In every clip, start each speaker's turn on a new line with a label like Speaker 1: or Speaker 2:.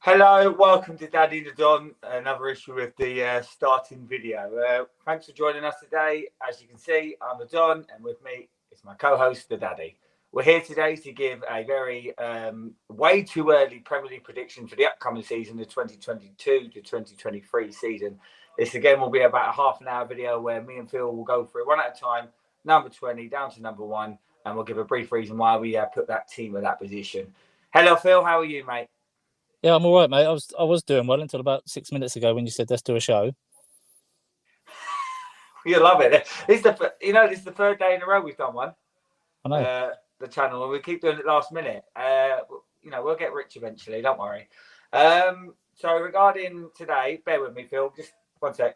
Speaker 1: Hello, welcome to Daddy the Don, another issue with the starting video. Thanks for joining us today. As you can see, I'm the Don, and with me is my co-host, the Daddy. We're here today to give a very way too early Premier League prediction for the upcoming season, the 2022 to 2023 season. This again will be about a half an hour video where me and Phil will go through one at a time, number 20 down to number 1, and we'll give a brief reason why we put that team in that position. Hello, Phil. How are you, mate?
Speaker 2: Yeah, I'm all right, mate. I was doing well until about 6 minutes ago when you said let's do a show.
Speaker 1: You love it. This is the third day in a row we've done one.
Speaker 2: I know.
Speaker 1: The channel, and we keep doing it last minute. We'll get rich eventually. Don't worry. So regarding today, bear with me, Phil. Just one sec.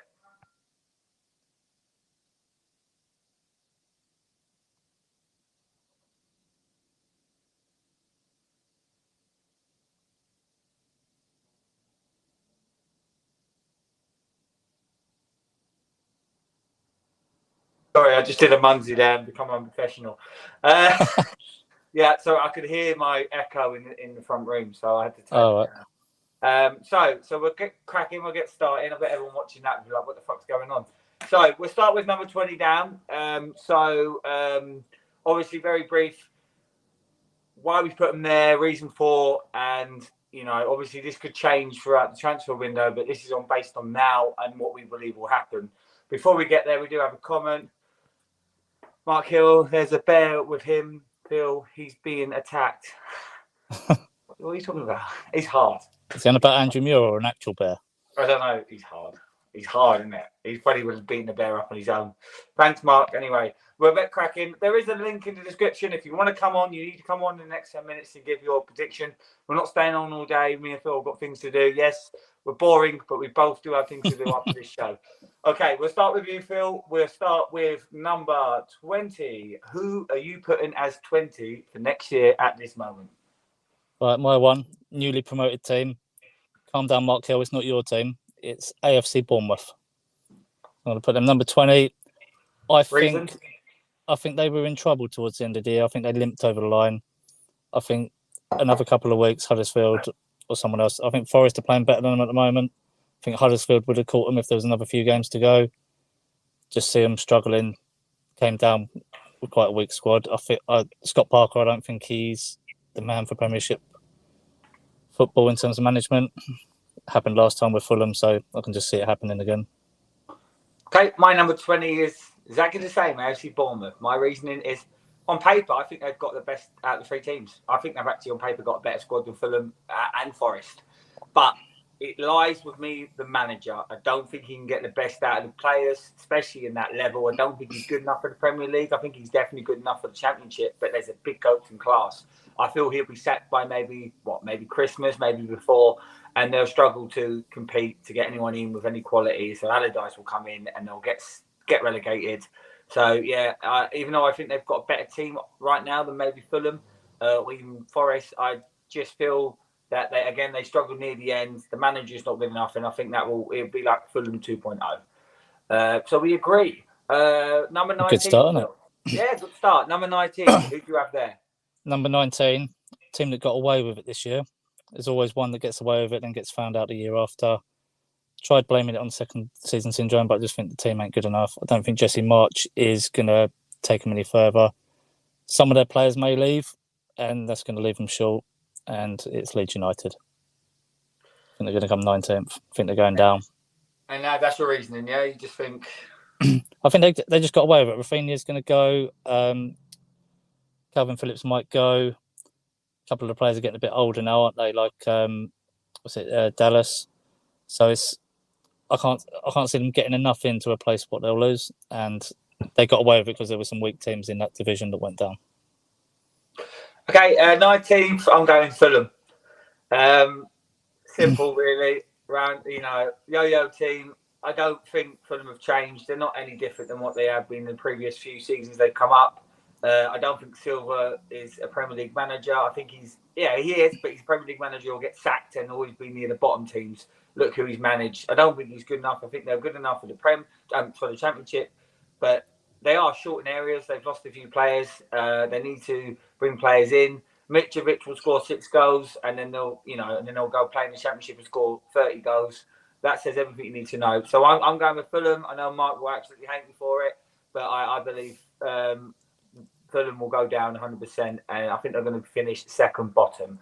Speaker 1: Sorry, I just did a munsey there and become unprofessional. Yeah, so I could hear my echo in the front room, so I had to turn it down. So we'll get cracking, we'll get started. I bet everyone watching that will be like, what the fuck's going on? So we'll start with number 20 down. Obviously very brief, why we put them there, reason for, and obviously this could change throughout the transfer window, but this is based on now and what we believe will happen. Before we get there, we do have a comment. Mark Hill, there's a bear with him. Phil, he's being attacked. What are you talking about? He's hard.
Speaker 2: Is it about Andrew Muir or an actual bear?
Speaker 1: I don't know. He's hard. He's hard, isn't it? He probably would have beaten the bear up on his own. Thanks, Mark. Anyway, we're a bit cracking. There is a link in the description. If you want to come on, you need to come on in the next 10 minutes and give your prediction. We're not staying on all day. Me and Phil have got things to do. Yes, we're boring, but we both do have things to do after this show. Okay, we'll start with you, Phil. We'll start with number 20. Who are you putting as 20 for next year at this moment?
Speaker 2: Right, my one, newly promoted team. Calm down, Mark Hill. It's not your team. It's Afc Bournemouth. I'm going to put them number 20. I think they were in trouble towards the end of the year. I think they limped over the line. I think another couple of weeks, Huddersfield or someone else. I think Forest are playing better than them at the moment. I think Huddersfield would have caught them if there was another few games to go. Just see them struggling. Came down with quite a weak squad. I think Scott Parker, I don't think he's the man for Premiership football in terms of management. Happened last time with Fulham, so I can just see it happening again.
Speaker 1: Okay, my number 20 is exactly the same, AFC Bournemouth. My reasoning is, on paper, I think they've got the best out of the three teams. I think they've actually, on paper, got a better squad than Fulham and Forest. But it lies with me, the manager. I don't think he can get the best out of the players, especially in that level. I don't think he's good enough for the Premier League. I think he's definitely good enough for the Championship, but there's a big coaching class. I feel he'll be sacked by maybe Christmas, maybe before, and they'll struggle to compete to get anyone in with any quality. So Allardyce will come in and they'll get relegated. So, yeah, even though I think they've got a better team right now than maybe Fulham or even Forest, I just feel that they struggled near the end. The manager's not good enough, and I think it'll be like Fulham 2.0. So we agree. Number 19.
Speaker 2: Good start, isn't it?
Speaker 1: Yeah, good start. Number 19. Who do you have there?
Speaker 2: Number 19, team that got away with it this year. There's always one that gets away with it and gets found out the year after. Tried blaming it on second season syndrome, but I just think the team ain't good enough. I don't think Jesse March is going to take them any further. Some of their players may leave, and that's going to leave them short. And it's Leeds United. I think they're going to come 19th. I think they're going down.
Speaker 1: And that's your reasoning, yeah? You just think...
Speaker 2: I think they just got away with it. Rafinha's going to go. Calvin Phillips might go. A couple of the players are getting a bit older now, aren't they? Like, Dallas. So I can't see them getting enough in to replace what they'll lose. And they got away with it because there were some weak teams in that division that went down.
Speaker 1: Okay, 19th, I'm going Fulham. Simple, really. Yo-yo team. I don't think Fulham have changed. They're not any different than what they have been in the previous few seasons they've come up. I don't think Silva is a Premier League manager. I think he is, but he's a Premier League manager who'll get sacked and always be near the bottom teams. Look who he's managed. I don't think he's good enough. I think they're good enough for the Championship, but they are short in areas. They've lost a few players. They need to bring players in. Mitrovic will score 6 goals, and then they'll go play in the Championship and score 30 goals. That says everything you need to know. So I'm going with Fulham. I know Mark will absolutely hate me for it, but I believe Fulham will go down 100%, and I think they're going to finish second bottom,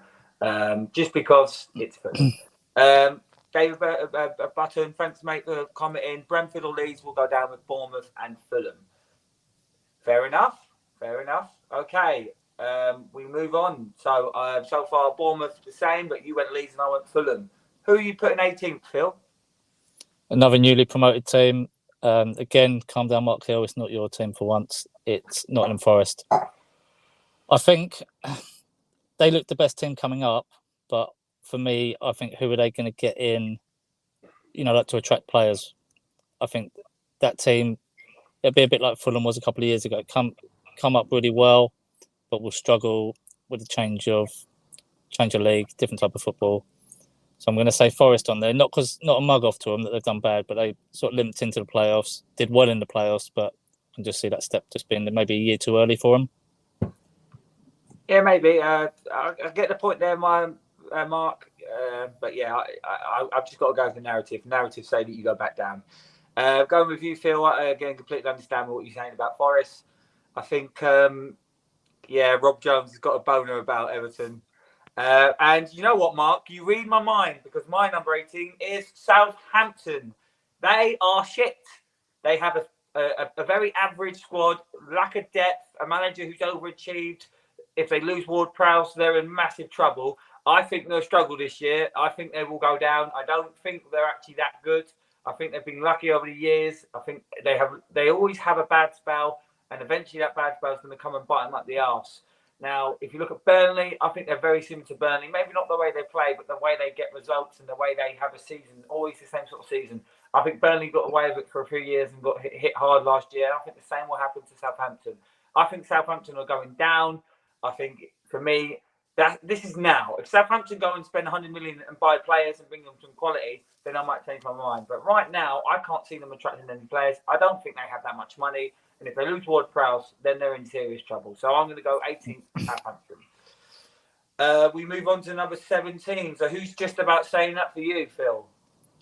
Speaker 1: just because it's Fulham. David Button, thanks mate for commenting. Brentford or Leeds will go down with Bournemouth and Fulham. Fair enough. Okay, we move on. So so far Bournemouth the same, but you went Leeds and I went Fulham. Who are you putting 18th, Phil?
Speaker 2: Another newly promoted team. Again, calm down, Mark Hill. It's not your team for once. It's Nottingham Forest. I think they look the best team coming up, but for me, I think who are they going to get in, like to attract players? I think that team, it'll be a bit like Fulham was a couple of years ago. Come up really well, but will struggle with the change of league, different type of football. So I'm going to say Forest on there, not a mug off to them that they've done bad, but they sort of limped into the playoffs, did well in the playoffs, but I can just see that step just being maybe a year too early for them.
Speaker 1: Yeah, maybe. I get the point there, Mark. But yeah, I've just got to go with the narrative. Narrative say that you go back down. Going with you, Phil. Again, completely understand what you're saying about Forest. I think, Rob Jones has got a boner about Everton. And you know what, Mark? You read my mind, because my number 18 is Southampton. They are shit. They have a very average squad, lack of depth, a manager who's overachieved. If they lose Ward-Prowse, they're in massive trouble. I think they'll struggle this year. I think they will go down. I don't think they're actually that good. I think they've been lucky over the years. I think they always have a bad spell, and eventually that bad spell is going to come and bite them up the arse. Now, if you look at Burnley, I think they're very similar to Burnley. Maybe not the way they play, but the way they get results and the way they have a season, always the same sort of season. I think Burnley got away with it for a few years and got hit hard last year. I think the same will happen to Southampton. I think Southampton are going down. I think, for me, that this is now. If Southampton go and spend 100 million and buy players and bring them some quality, then I might change my mind. But right now, I can't see them attracting any players. I don't think they have that much money. And if they lose Ward-Prowse, then they're in serious trouble. So I'm going to go 18th Southampton. We move on to number 17. So who's just about saying that for you, Phil?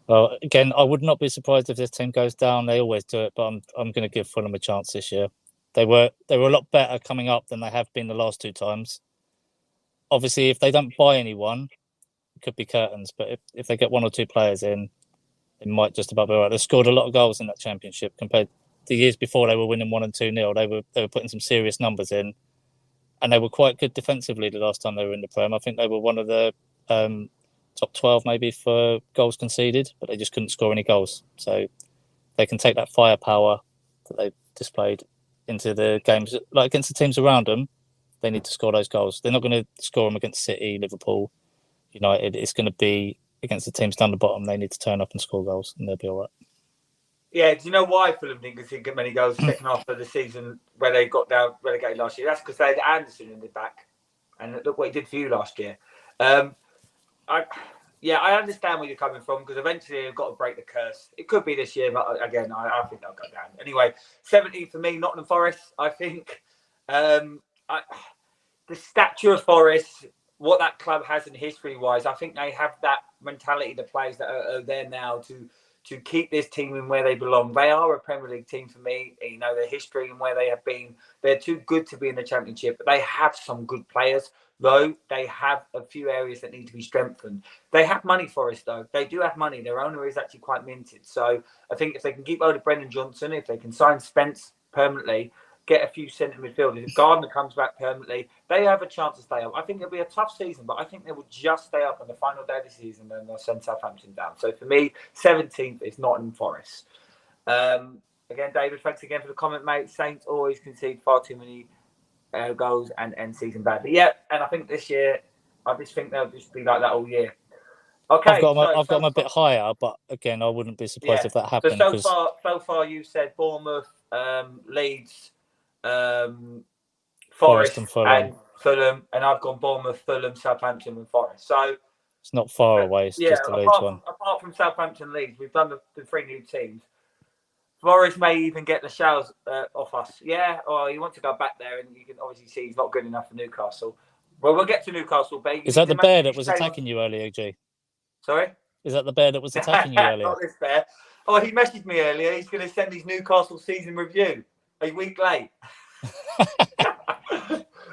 Speaker 2: Well, again, I would not be surprised if this team goes down. They always do it, but I'm going to give Fulham a chance this year. They were a lot better coming up than they have been the last 2 times. Obviously, if they don't buy anyone, it could be curtains. But if they get 1 or 2 players in, it might just about be all right. They scored a lot of goals in that Championship compared to years before. They were winning 1 and 2-0. They were putting some serious numbers in, and they were quite good defensively the last time they were in the Prem. I think they were one of the top 12 maybe for goals conceded, but they just couldn't score any goals. So they can take that firepower that they displayed into the games, like against the teams around them. They need to score those goals. They're not going to score them against City, Liverpool, United. It's going to be against the teams down the bottom. They need to turn up and score goals, and they'll be all right.
Speaker 1: Yeah, do you know why Fulham didn't get many goals second half of the season where they got down relegated last year? That's because they had Anderson in the back, and look what he did for you last year. I understand where you're coming from, because eventually they've got to break the curse. It could be this year, but again, I think they'll go down. Anyway, 17 for me, Nottingham Forest. I think the stature of Forest, what that club has in history-wise, I think they have that mentality, the players that are there now to keep this team in where they belong. They are a Premier League team for me. Their history and where they have been. They're too good to be in the Championship, but they have some good players, though they have a few areas that need to be strengthened. They have money for us, though. They do have money. Their owner is actually quite minted. So I think if they can keep hold of Brendan Johnson, if they can sign Spence permanently, get a few centre midfielders, if Gardner comes back permanently, they have a chance to stay up. I think it'll be a tough season, but I think they will just stay up on the final day of the season, and they'll send Southampton down. So for me, 17th is Nottingham Forest. Again, David, thanks again for the comment, mate. Saints always concede far too many goals and end season badly. Yeah, and I think this year, I just think they'll just be like that all year. Okay,
Speaker 2: I've got them a bit higher, but again, I wouldn't be surprised if that happened.
Speaker 1: So far, you've said Bournemouth, Leeds, Forest and Fulham, and I've gone Bournemouth, Fulham, Southampton, and Forest. So
Speaker 2: it's not far away. It's just the Leeds one.
Speaker 1: Apart from Southampton, Leeds, we've done the 3 new teams. Forest may even get the shells off us. Yeah, or you want to go back there, and you can obviously see he's not good enough for Newcastle. Well, we'll get to Newcastle, Bay.
Speaker 2: Is that the bear that was attacking you earlier, G?
Speaker 1: Sorry?
Speaker 2: Is that the bear that was attacking you earlier?
Speaker 1: Not this bear. Oh, he messaged me earlier. He's going to send his Newcastle season review a week late.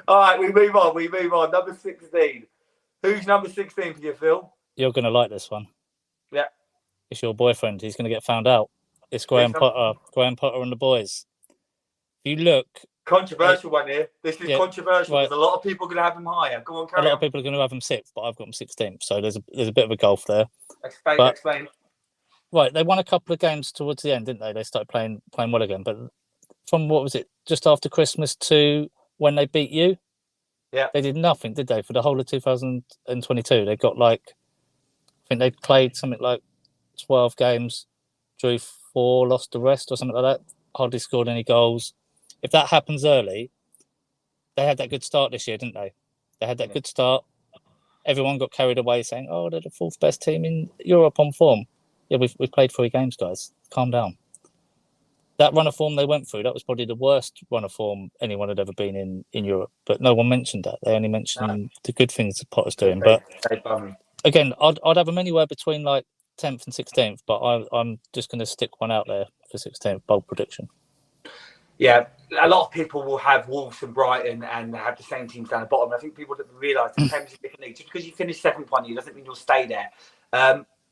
Speaker 1: All right, we move on. Number 16. Who's number 16 for you, Phil?
Speaker 2: You're going to like this one.
Speaker 1: Yeah.
Speaker 2: It's your boyfriend. He's going to get found out. It's Graham Potter. Graham Potter and the boys. If you look...
Speaker 1: Controversial one here. This is controversial because a lot of people are going to have him higher. Go on, carry on.
Speaker 2: A lot of people are going to have him 6th, but I've got him 16th. So there's a bit of a gulf there.
Speaker 1: Explain.
Speaker 2: Right, they won a couple of games towards the end, didn't they? They started playing well again. But from, what was it, just after Christmas to when they beat you?
Speaker 1: Yeah.
Speaker 2: They did nothing, did they? For the whole of 2022. They got I think they played something like 12 games, drew 4, lost the rest or something like that. Hardly scored any goals. If that happens early, they had that good start this year, didn't they? They had that good start. Everyone got carried away saying, oh, they're the 4th best team in Europe on form. Yeah, we've played 3 games, guys. Calm down. That run of form they went through, that was probably the worst run of form anyone had ever been in Europe. But no one mentioned that. They only mentioned the good things that Potter's doing. But again, I'd have them anywhere between 10th and 16th, but I'm just going to stick one out there for 16th, bold prediction.
Speaker 1: Yeah, a lot of people will have Wolves and Brighton and have the same teams down the bottom. I think people don't realise the Premier League differently. Just because you finish 7th one year doesn't mean you'll stay there.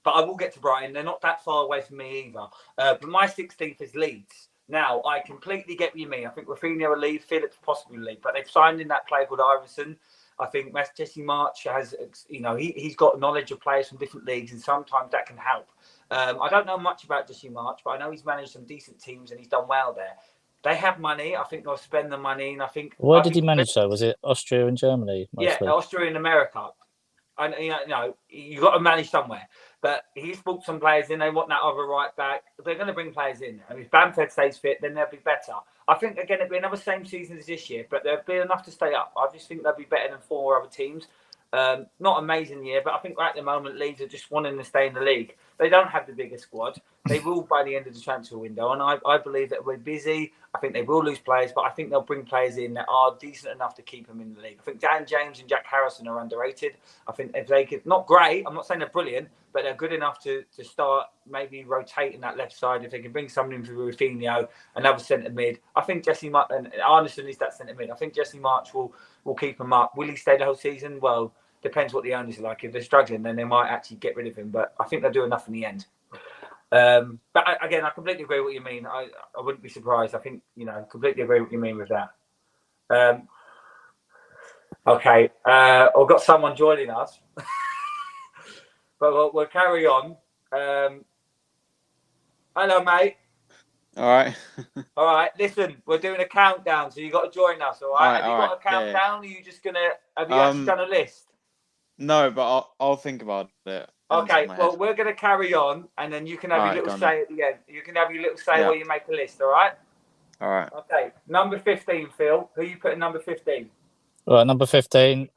Speaker 1: But I will get to Brighton. They're not that far away from me either. But my 16th is Leeds. Now, I completely get what you mean. I think Rafinha will leave, Phillips possibly will leave. But they've signed in that player called Iverson. I think Jesse March has, he's got knowledge of players from different leagues, and sometimes that can help. I don't know much about Jesse March, but I know he's managed some decent teams and he's done well there. They have money. I think they'll spend the money, and I think.
Speaker 2: Where did he manage though? Was it Austria and Germany mostly?
Speaker 1: Yeah, Austria and America. And you got to manage somewhere. But he's brought some players in. They want that other right back. They're going to bring players in. And if Bamford stays fit, then they'll be better. I think again it'll be another same season as this year, but there'll be enough to stay up. I just think they'll be better than 4 other teams. Not amazing year, but I think right at the moment Leeds are just wanting to stay in the league. They don't have the biggest squad. They will by the end of the transfer window, and I believe that we're busy. I think they will lose players, but I think they'll bring players in that are decent enough to keep them in the league. I think Dan James and Jack Harrison are underrated. I think if they could, not great, I'm not saying they're brilliant, but they're good enough to start maybe rotating that left side. If they can bring someone in for Rafinha, another centre mid, I think Jesse March and Arneson is that centre mid. I think Jesse March will keep him up. Will he stay the whole season? Well, depends what the owners are like. If they're struggling, then they might actually get rid of him. But I think they'll do enough in the end. But again, I completely agree with what you mean. I wouldn't be surprised. I think, completely agree with what you mean with that. Okay. I've got someone joining us. But we'll carry on. Hello, mate.
Speaker 3: All
Speaker 1: right. Listen, we're doing a countdown, so you got to join us. All right. Have you got a countdown? Yeah. Or are you just gonna? Have you actually done a list?
Speaker 3: No, but I'll think about it.
Speaker 1: Okay. Well, we're gonna carry on, and then you can have your little say at the end. You can have your little say while you make a list. All right.
Speaker 3: All right.
Speaker 1: Okay. Number 15, Phil. Who are you putting number 15?
Speaker 2: Right, number 15.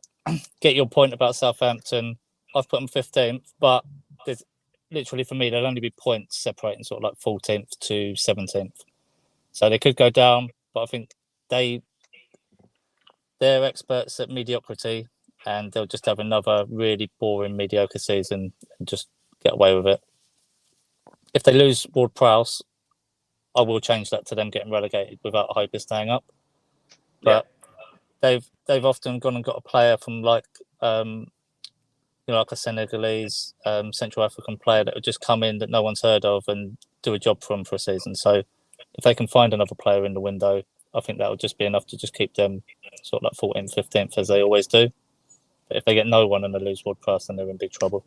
Speaker 2: Get your point about Southampton. I've put them 15th, but there's literally for me there'll only be points separating sort of like 14th to 17th. So they could go down, but I think they're experts at mediocrity, and they'll just have another really boring, mediocre season and just get away with it. If they lose Ward-Prowse, I will change that to them getting relegated without Hyper staying up. But they've often gone and got a player from like a Senegalese, Central African player that would just come in that no one's heard of and do a job for them for a season. So if they can find another player in the window, I think that would just be enough to just keep them sort of like 14th, 15th as they always do. But if they get no one and they lose Ward-Prowse, then they're in big trouble.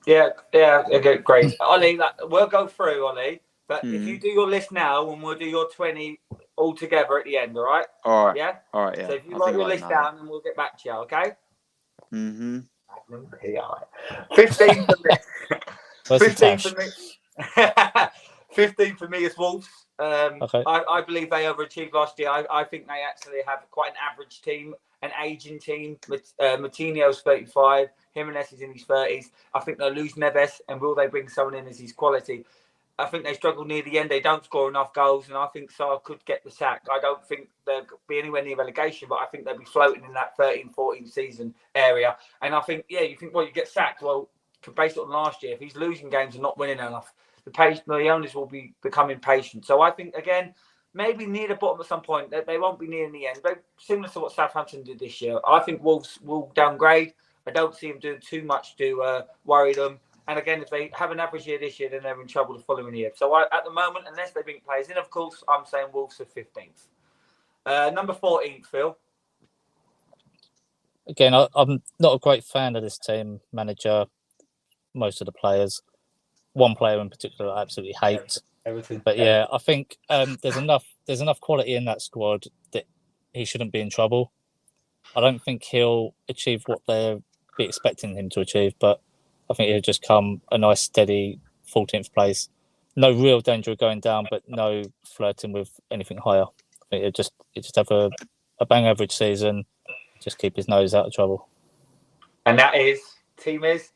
Speaker 1: Yeah, okay, great. Ollie, we'll go through, Ollie. But if you do your list now, and we'll do your 20 all together at the end, all right?
Speaker 3: All right.
Speaker 1: Yeah?
Speaker 3: All right, yeah.
Speaker 1: So if you write your list down, and we'll get back to you, okay?
Speaker 3: Mm-hmm.
Speaker 1: 15 for me.
Speaker 2: 15 for
Speaker 1: me. 15 for me is Wolves.
Speaker 2: Okay.
Speaker 1: I believe they overachieved last year. I think they actually have quite an average team, an aging team. Moutinho's 35. Jimenez is in his 30s. I think they'll lose Neves, and will they bring someone in as his quality? I think they struggle near the end. They don't score enough goals, and I think Sarr could get the sack. I don't think they'll be anywhere near relegation, but I think they'll be floating in that 13-14 season area. And I think, you think, well, you get sacked. Well, based on last year, if he's losing games and not winning enough, the owners will be becoming patient. So I think, again, maybe near the bottom at some point. They won't be near in the end. But similar to what Southampton did this year, I think Wolves will downgrade. I don't see them doing too much to worry them. And again, if they have an average year this year, then they're in trouble the following year. So at the moment, unless they bring players in, of course, I'm saying Wolves are 15th. Number 14th, Phil.
Speaker 2: Again, I'm not a great fan of this team. Manager, most of the players. One player in particular I absolutely hate.
Speaker 1: Everton.
Speaker 2: But yeah, I think there's enough quality in that squad that he shouldn't be in trouble. I don't think he'll achieve what they'll be expecting him to achieve, but I think he'll just come a nice steady 14th place. No real danger of going down, but no flirting with anything higher. I think he'll just have a bang average season, just keep his nose out of trouble.
Speaker 1: And that team is?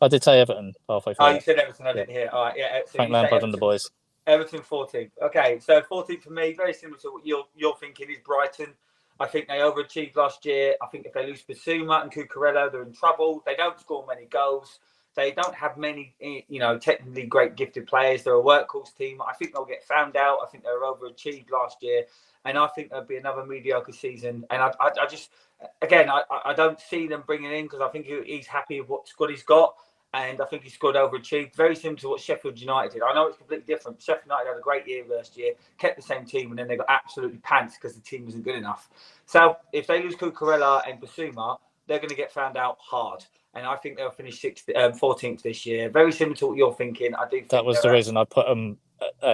Speaker 2: I did say Everton halfway through.
Speaker 1: Oh, you said Everton, I didn't hear. All right, yeah. So
Speaker 2: Frank Lampard and the boys.
Speaker 1: Everton 14th. Okay, so 14th for me, very similar to what you're thinking, is Brighton. I think they overachieved last year. I think if they lose Basuma and Cucurella, they're in trouble. They don't score many goals. They don't have many, technically great gifted players. They're a workhorse team. I think they'll get found out. I think they were overachieved last year. And I think there'll be another mediocre season. And I just, again, I don't see them bringing in because I think he's happy with what squad he's got. And I think he scored overachieved. Very similar to what Sheffield United did. I know it's completely different. Sheffield United had a great year last year, kept the same team, and then they got absolutely pants because the team wasn't good enough. So if they lose Cucurella and Basuma, they're going to get found out hard. And I think they'll finish 14th this year. Very similar to what you're thinking. I do think
Speaker 2: that was the reason I put them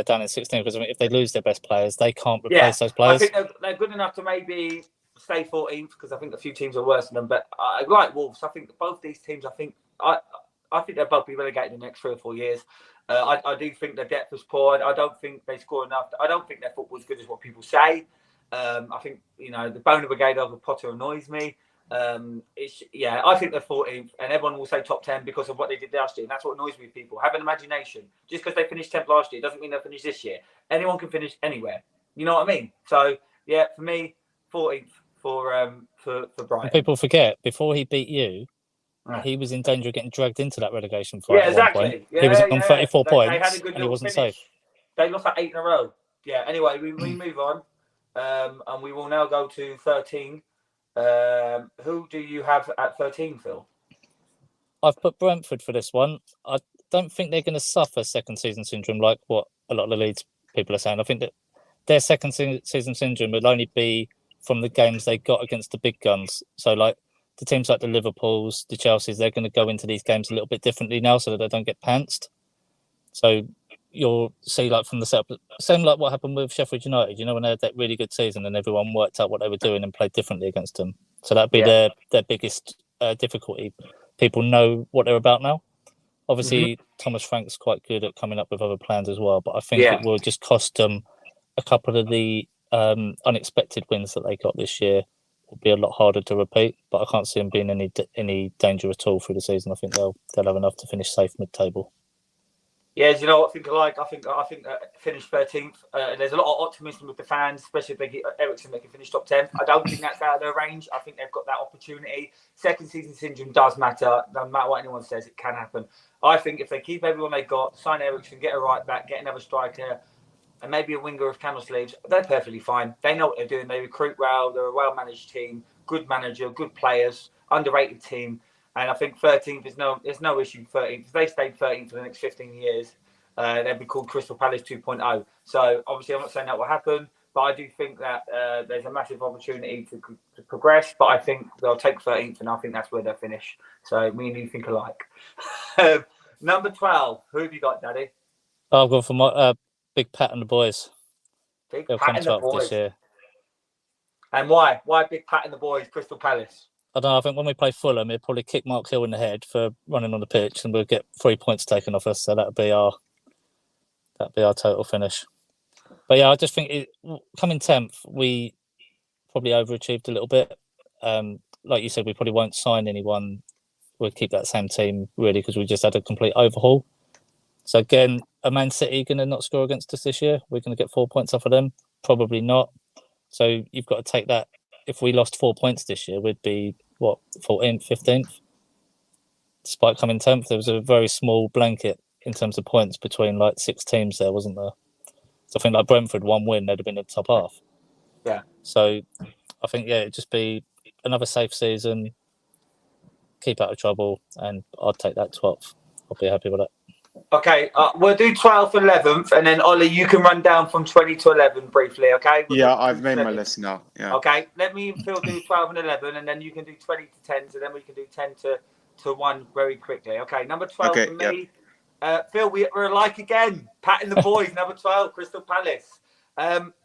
Speaker 2: down in 16th, because if they lose their best players, they can't replace those players.
Speaker 1: I think they're good enough to maybe stay 14th because I think a few teams are worse than them. But I like Wolves. I think both these teams, I think they'll both be relegated in the next 3 or 4 years. I do think their depth is poor. I don't think they score enough. I don't think their football is good as what people say. I think, the Boner Brigade over Potter annoys me. I think they're 14th, and everyone will say top 10 because of what they did last year. And that's what annoys me with people. Have an imagination. Just because they finished 10th last year doesn't mean they'll finish this year. Anyone can finish anywhere. You know what I mean? So, yeah, for me, 14th for Brighton.
Speaker 2: And people forget, before he beat you, he was in danger of getting dragged into that relegation fight at
Speaker 1: exactly.
Speaker 2: one point. He was on 34 points,
Speaker 1: they had a good
Speaker 2: and he wasn't
Speaker 1: finish.
Speaker 2: safe.
Speaker 1: They lost like 8 in a row. Yeah, anyway, we move on. And we will now go to 13. Who do you have at 13, Phil?
Speaker 2: I've put Brentford for this one. I don't think they're going to suffer second season syndrome like what a lot of the Leeds people are saying. I think that their second season syndrome will only be from the games they got against the big guns. So, like, the teams like the Liverpools, the Chelseas, they're going to go into these games a little bit differently now so that they don't get pantsed. So you'll see, like, from the setup, same like what happened with Sheffield United, when they had that really good season and everyone worked out what they were doing and played differently against them. So that'd be their biggest difficulty. People know what they're about now. Obviously, Thomas Frank's quite good at coming up with other plans as well, but I think it will just cost them a couple of the unexpected wins that they got this year. Will be a lot harder to repeat, but I can't see them being any danger at all through the season. I think they'll have enough to finish safe mid-table.
Speaker 1: Yeah, do you know what I think? I think finish 13th. There's a lot of optimism with the fans, especially if they get Ericsson, they can finish top 10. I don't think that's out of their range. I think they've got that opportunity. Second season syndrome does matter. No matter what anyone says, it can happen. I think if they keep everyone they got, sign Ericsson, get a right back, get another striker, and maybe a winger of candle sleeves, they're perfectly fine. They know what they're doing. They recruit well. They're a well-managed team, good manager, good players, underrated team. And I think 13th there's no issue. 13th, if they stayed 13th for the next 15 years, they'd be called Crystal Palace 2.0. So obviously, I'm not saying that will happen, but I do think that there's a massive opportunity to progress. But I think they'll take 13th, and I think that's where they'll finish. So me and you think alike. Number 12. Who have you got, Daddy?
Speaker 2: I'll go for my Big Pat and the boys.
Speaker 1: Big
Speaker 2: They'll
Speaker 1: Pat and the
Speaker 2: finish up
Speaker 1: boys.
Speaker 2: this year.
Speaker 1: And why? Why Big Pat and the boys? Crystal Palace.
Speaker 2: I don't know. I think when we play Fulham, he'll probably kick Mark Hill in the head for running on the pitch, and we'll get 3 points taken off us. So that'll be our total finish. But yeah, I just think coming 10th, we probably overachieved a little bit. Like you said, we probably won't sign anyone. We'll keep that same team really because we just had a complete overhaul. So again, are Man City going to not score against us this year? We're going to get 4 points off of them? Probably not. So you've got to take that. If we lost 4 points this year, we'd be, 14th, 15th? Despite coming 10th, there was a very small blanket in terms of points between like 6 teams there, wasn't there? So I think like Brentford, 1 win, they'd have been in the top half.
Speaker 1: Yeah.
Speaker 2: So I think, it'd just be another safe season, keep out of trouble, and I'd take that 12th. I'll be happy with that.
Speaker 1: Okay, we'll do 12th, 11th, and then Ollie, you can run down from 20 to 11 briefly, okay?
Speaker 3: Yeah, I've made my list now. Yeah.
Speaker 1: Okay, let me and Phil do 12 and 11, and then you can do 20 to 10, so then we can do 10 to 1 very quickly. Okay, number 12 for me. Phil, we're alike again. Patting the boys, number 12, Crystal Palace.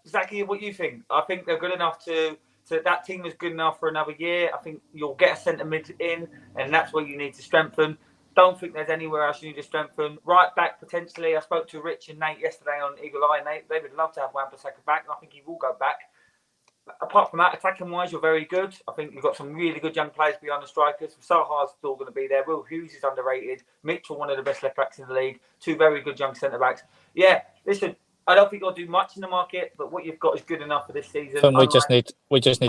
Speaker 1: Zachy, what do you think? I think they're good enough to that team is good enough for another year. I think you'll get a centre mid in, and that's where you need to strengthen. Don't think there's anywhere else you need to strengthen. Right back, potentially. I spoke to Rich and Nate yesterday on Eagle Eye, and they would love to have Wan-Bissaka back, and I think he will go back. Apart from that, attacking-wise, you're very good. I think you've got some really good young players behind the strikers. Saha's still going to be there. Will Hughes is underrated. Mitchell, one of the best left-backs in the league. 2 very good young centre-backs. Yeah, listen, I don't think you'll do much in the market, but what you've got is good enough for this season.
Speaker 2: We just need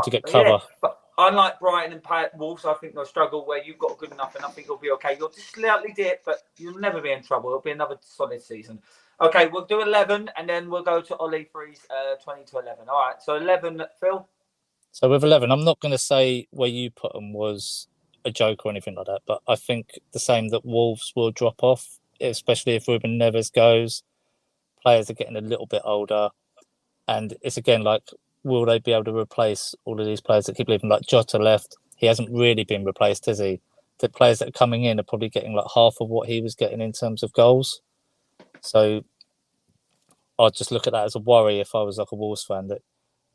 Speaker 2: to get cover.
Speaker 1: Yeah, but unlike Brighton and Wolves, I think they'll struggle where you've got good enough, and I think you'll be okay. You'll just slightly dip, but you'll never be in trouble. It'll be another solid season. Okay, we'll do 11, and then we'll go to Ollie for his 20 to 11. All right, so 11, Phil?
Speaker 2: So with 11, I'm not going to say where you put them was a joke or anything like that, but I think the same that Wolves will drop off, especially if Ruben Neves goes. Players are getting a little bit older, and it's again like, will they be able to replace all of these players that keep leaving? Like Jota left, he hasn't really been replaced, has he? The players that are coming in are probably getting like half of what he was getting in terms of goals. So I'd just look at that as a worry if I was like a Wolves fan, that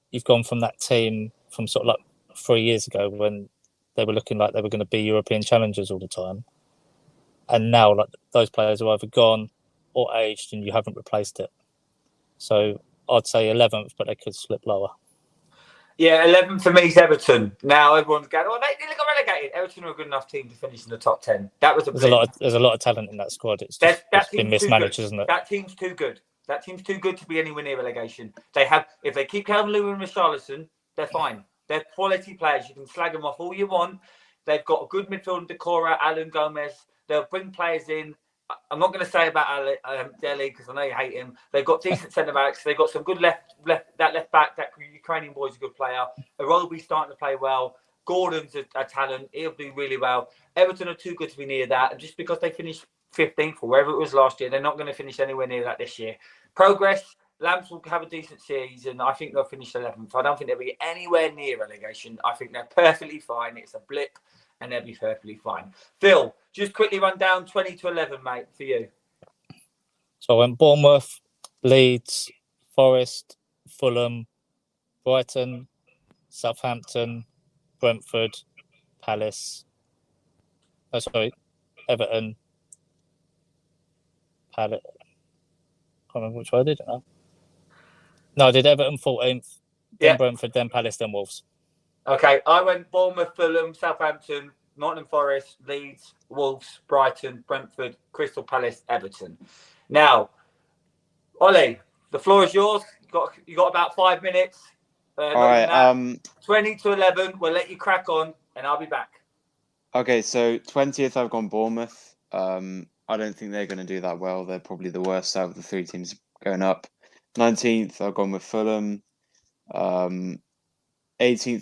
Speaker 2: you've gone from that team from sort of like 3 years ago when they were looking like they were going to be European challengers all the time, and now like those players are either gone or aged and you haven't replaced it. So I'd say 11th, but they could slip lower.
Speaker 1: Yeah, 11th for me is Everton. Now everyone's going, they nearly got relegated. Everton are a good enough team to finish in the top 10. That was
Speaker 2: there's a lot of talent in that squad. It's just it's been mismanaged, isn't it?
Speaker 1: That team's too good. That team's too good to be anywhere near relegation. If they keep Calvin-Lewin and Richarlison, they're fine. They're quality players. You can slag them off all you want. They've got a good midfield, Decorah, Alan Gomez. They'll bring players in. I'm not going to say about Dele because I know you hate him. They've got decent centre backs. They've got some good left back. That Ukrainian boy's a good player. Irobi's starting to play well. Gordon's a talent. He'll do really well. Everton are too good to be near that. And just because they finished 15th or wherever it was last year, they're not going to finish anywhere near that this year. Progress. Lamps will have a decent season. I think they'll finish 11th. I don't think they'll be anywhere near relegation. I think they're perfectly fine. It's a blip, and they'll be perfectly fine. Phil, just quickly run down 20 to 11, mate, for you.
Speaker 2: So I went Bournemouth, Leeds, Forest, Fulham, Brighton, Southampton, Brentford, Palace. Oh, sorry, Everton, Palace. I can't remember which one I did it now. No, I did Everton 14th, then Brentford, then Palace, then Wolves.
Speaker 1: Okay, I went Bournemouth, Fulham, Southampton, Nottingham Forest, Leeds, Wolves, Brighton, Brentford, Crystal Palace, Everton. Now, Ollie, the floor is yours. You got about 5 minutes.
Speaker 3: All right.
Speaker 1: 20 to 11. We'll let you crack on, and I'll be back.
Speaker 3: Okay, so 20th, I've gone Bournemouth. I don't think they're going to do that well. They're probably the worst out of the 3 teams going up. 19th, I've gone with Fulham. 18th,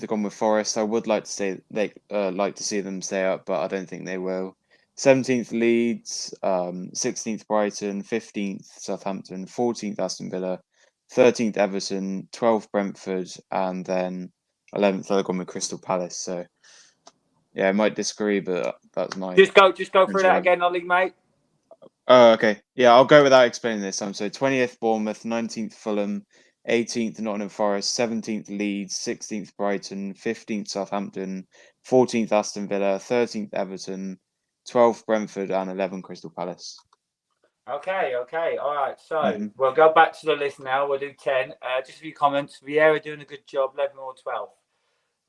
Speaker 3: I've gone with Forest. I would like to say like to see them stay up, but I don't think they will. 17th, Leeds. 16th, Brighton. 15th, Southampton. 14th, Aston Villa. 13th, Everton. 12th, Brentford, and then 11th, I've gone with Crystal Palace. So yeah, I might disagree, but that's my.
Speaker 1: Just go through that again, Ollie, mate.
Speaker 3: Oh, okay. Yeah, I'll go without explaining this time. So 20th, Bournemouth. 19th, Fulham. 18th, Nottingham Forest. 17th, Leeds. 16th, Brighton. 15th, Southampton. 14th, Aston Villa. 13th, Everton. 12th, Brentford, and 11th, Crystal Palace.
Speaker 1: Okay. All right. So we'll go back to the list now. We'll do 10. Just a few comments. Vieira doing a good job, 11 or 12.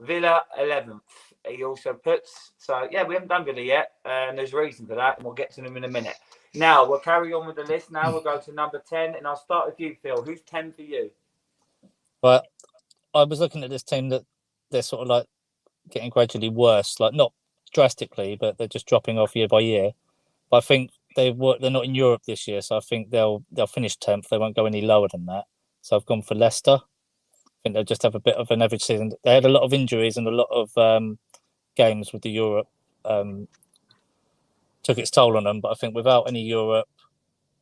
Speaker 1: Villa, 11th. He also puts. So, yeah, we haven't done Villa yet. And there's a reason for that. And we'll get to them in a minute. Now we'll carry on with the list. Now we'll go to number 10, and I'll start with you, Phil. Who's 10 for you?
Speaker 2: But I was looking at this team that they're sort of like getting gradually worse, like not drastically, but they're just dropping off year by year. But I think they're not in Europe this year, so I think they'll finish 10th. They won't go any lower than that. So I've gone for Leicester. I think they'll just have a bit of an average season. They had a lot of injuries and a lot of games with the Europe. Took its toll on them, but I think without any Europe,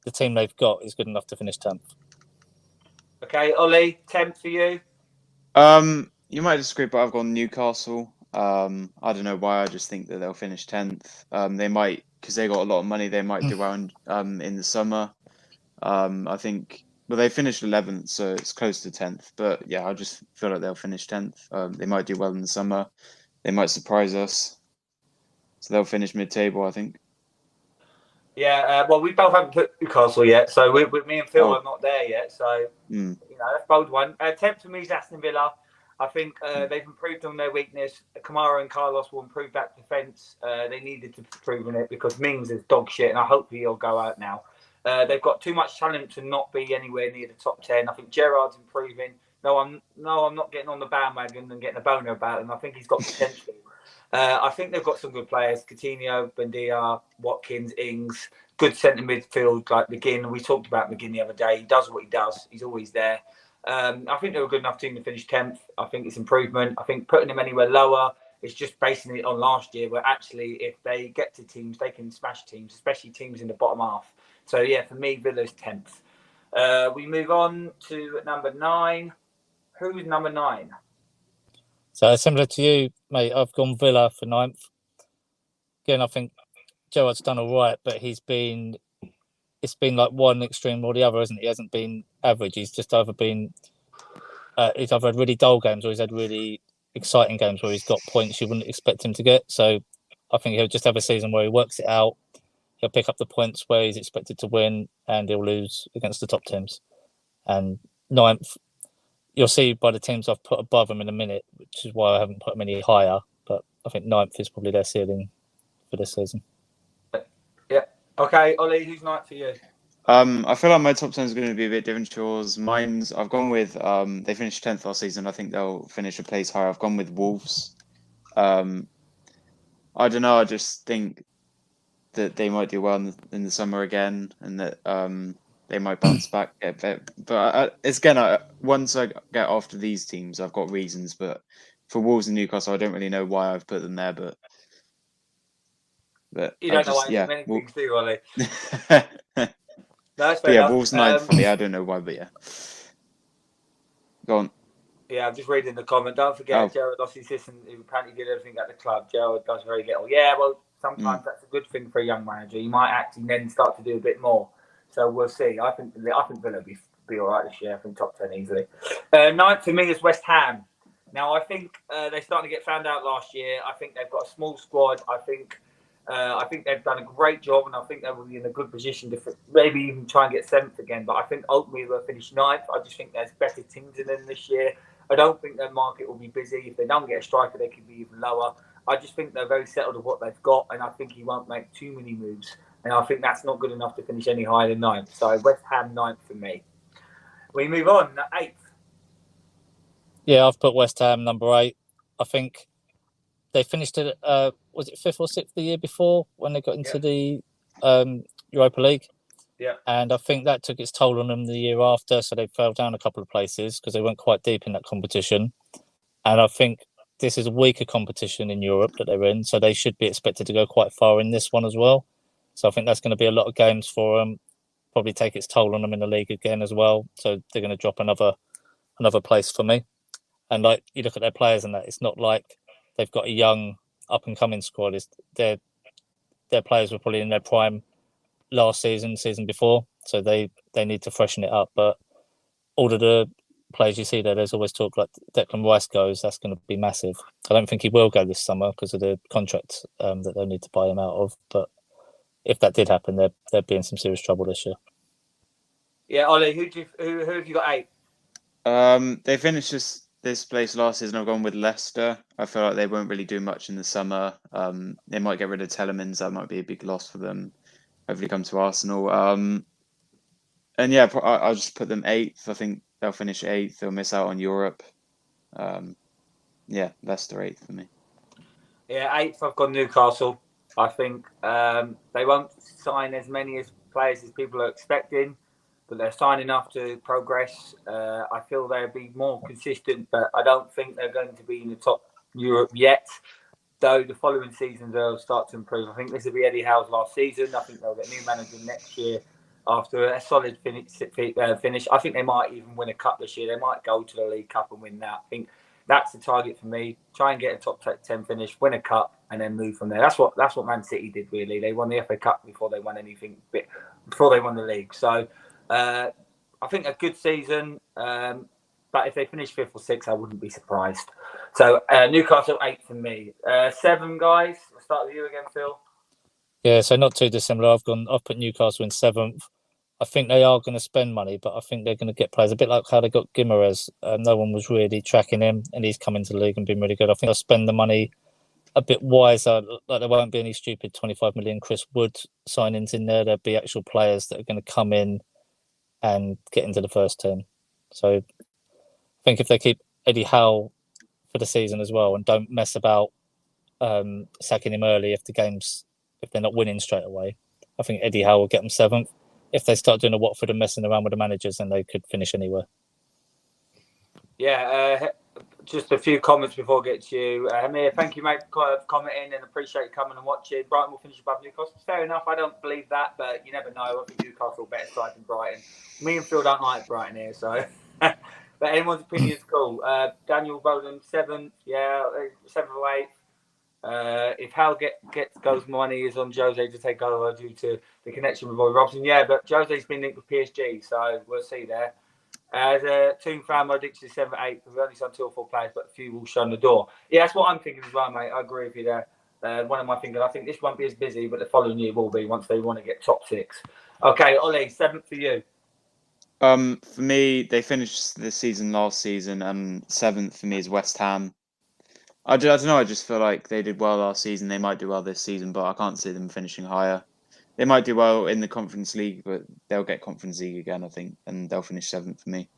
Speaker 2: the team they've got is good enough to finish 10th.
Speaker 1: Okay, Ollie, 10th for you?
Speaker 3: You might disagree, but I've gone Newcastle. I don't know why. I just think that they'll finish 10th. They might, because they got a lot of money, they might do well in the summer. I think, well, they finished 11th, so it's close to 10th. But yeah, I just feel like they'll finish 10th. They might do well in the summer. They might surprise us. So they'll finish mid-table, I think.
Speaker 1: Yeah, well, we both haven't put Newcastle yet, so me and Phil are not there yet. So, that's bold one. 10th for me is Aston Villa. I think they've improved on their weakness. Kamara and Carlos will improve that defence. They needed to improve on it because Mings is dog shit, and I hope he'll go out now. They've got too much talent to not be anywhere near the top 10. I think Gerrard's improving. No, I'm not getting on the bandwagon and getting a boner about him. I think he's got potential. I think they've got some good players: Coutinho, Buendia, Watkins, Ings. Good centre midfield like McGinn. We talked about McGinn the other day. He does what he does. He's always there. I think they're a good enough team to finish 10th. I think it's improvement. I think putting them anywhere lower is just basing it on last year, where actually if they get to teams, they can smash teams, especially teams in the bottom half. So yeah, for me, Villa's 10th. We move on to number 9. Who's number 9?
Speaker 2: So similar to you, mate, I've gone Villa for 9th. Again, I think Gerrard's done all right, but it's been like one extreme or the other, isn't it? He hasn't been average. He's just either been he's either had really dull games or he's had really exciting games where he's got points you wouldn't expect him to get. So I think he'll just have a season where he works it out. He'll pick up the points where he's expected to win, and he'll lose against the top teams. And 9th, you'll see by the teams I've put above him in a minute, which is why I haven't put them any higher. But I think 9th is probably their ceiling for this season.
Speaker 1: Yeah. Okay, Ollie, who's 9th for you?
Speaker 3: I feel like my top 10 is going to be a bit different to yours. I've gone with, they finished 10th last season. I think they'll finish a place higher. I've gone with Wolves. I don't know. I just think that they might do well in the summer again, and that they might bounce back a bit. But it's again, once I get after these teams, I've got reasons. But for Wolves and Newcastle, I don't really know why I've put them there. But
Speaker 1: you don't know why many things do, Ollie. No, that's fair enough.
Speaker 3: Wolves 9th for me. I don't know why, but yeah. Go on.
Speaker 1: Yeah, I'm just reading the comment. Don't forget, Gerrard lost his assistant who apparently did everything at the club. Gerrard does very little. Yeah, well, sometimes that's a good thing for a young manager. You might actually then start to do a bit more. So we'll see. I think Villa will be all right this year. I think top 10 easily. 9th for me is West Ham. Now, I think they're starting to get found out last year. I think they've got a small squad. I think they've done a great job, and I think they will be in a good position to maybe even try and get 7th again. But I think ultimately they'll finish 9th. I just think there's better teams in them this year. I don't think their market will be busy. If they don't get a striker, they could be even lower. I just think they're very settled with what they've got, and I think he won't make too many moves. And I think that's not good enough to finish any higher than 9th. So West Ham 9th for me. We move on, 8th.
Speaker 2: Yeah, I've put West Ham number 8. I think they finished it, was it 5th or 6th the year before when they got into the Europa League?
Speaker 1: Yeah.
Speaker 2: And I think that took its toll on them the year after, so they fell down a couple of places because they weren't quite deep in that competition. And I think this is a weaker competition in Europe that they're in, so they should be expected to go quite far in this one as well. So I think that's going to be a lot of games for them, probably take its toll on them in the league again as well. So they're going to drop another place for me. And like you look at their players and that, it's not like they've got a young up-and-coming squad. Their players were probably in their prime last season before, so they need to freshen it up. But all of the players you see there's always talk like Declan Rice goes, that's going to be massive. I don't think he will go this summer because of the contract that they'll need to buy him out of. But if that did happen, they'd be in some serious trouble this year.
Speaker 1: Yeah, Ollie, who have you got 8?
Speaker 3: They finished this place last season. I've gone with Leicester. I feel like they won't really do much in the summer. They might get rid of Telemans. That might be a big loss for them. hopefully come to Arsenal. And yeah, I'll just put them 8th. I think they'll finish 8th. They'll miss out on Europe. Yeah, Leicester 8th for me.
Speaker 1: Yeah, 8th, I've got Newcastle. I think they won't sign as many as players as people are expecting, but they're signing enough to progress. I feel they'll be more consistent, but I don't think they're going to be in the top Europe yet. Though the following season they'll start to improve. I think this will be Eddie Howe's last season. I think they'll get a new manager next year after a solid finish. I think they might even win a cup this year. They might go to the League Cup and win that. I think that's the target for me. Try and get a top 10 finish, win a cup, and then move from there. That's what Man City did, really. They won the FA Cup before they won anything, before they won the league. So I think a good season. But if they finish 5th or 6th, I wouldn't be surprised. So Newcastle 8 for me. 7, guys. I'll start with you again, Phil.
Speaker 2: Yeah, so not too dissimilar. I've put Newcastle in 7th. I think they are going to spend money, but I think they're going to get players a bit like how they got Guimaraes. No one was really tracking him, and he's come into the league and been really good. I think they'll spend the money a bit wiser. Like there won't be any stupid 25 million Chris Wood signings in there. There'll be actual players that are going to come in and get into the first team. So I think if they keep Eddie Howe for the season as well and don't mess about sacking him early if they're not winning straight away, I think Eddie Howe will get them 7th. If they start doing a Watford and messing around with the managers, then they could finish anywhere.
Speaker 1: Yeah, just a few comments before I get to you. Amir, thank you, mate, for commenting and appreciate you coming and watching. Brighton will finish above Newcastle. Fair enough. I don't believe that, but you never know. I think Newcastle better side than Brighton. Me and Phil don't like Brighton here, so. But anyone's opinion is cool. Daniel Bowden, 7th. Yeah, 7th or 8th. If Hal goes money is on Jose to take over due to the connection with Roy Robson. Yeah, but Jose's been linked with PSG, so we'll see there. As a Toon fan, my prediction is 7th, 8th. We've only signed 2 or 4 players, but a few will show on the door. Yeah, that's what I'm thinking as well, mate. I agree with you there. One of my thinking, I think this won't be as busy, but the following year will be once they want to get top 6. Okay, Ollie, 7th for you.
Speaker 3: For me, they finished the season last season, and 7th for me is West Ham. I don't know. I just feel like they did well last season. They might do well this season, but I can't see them finishing higher. They might do well in the Conference League, but they'll get Conference League again, I think, and they'll finish 7th for me.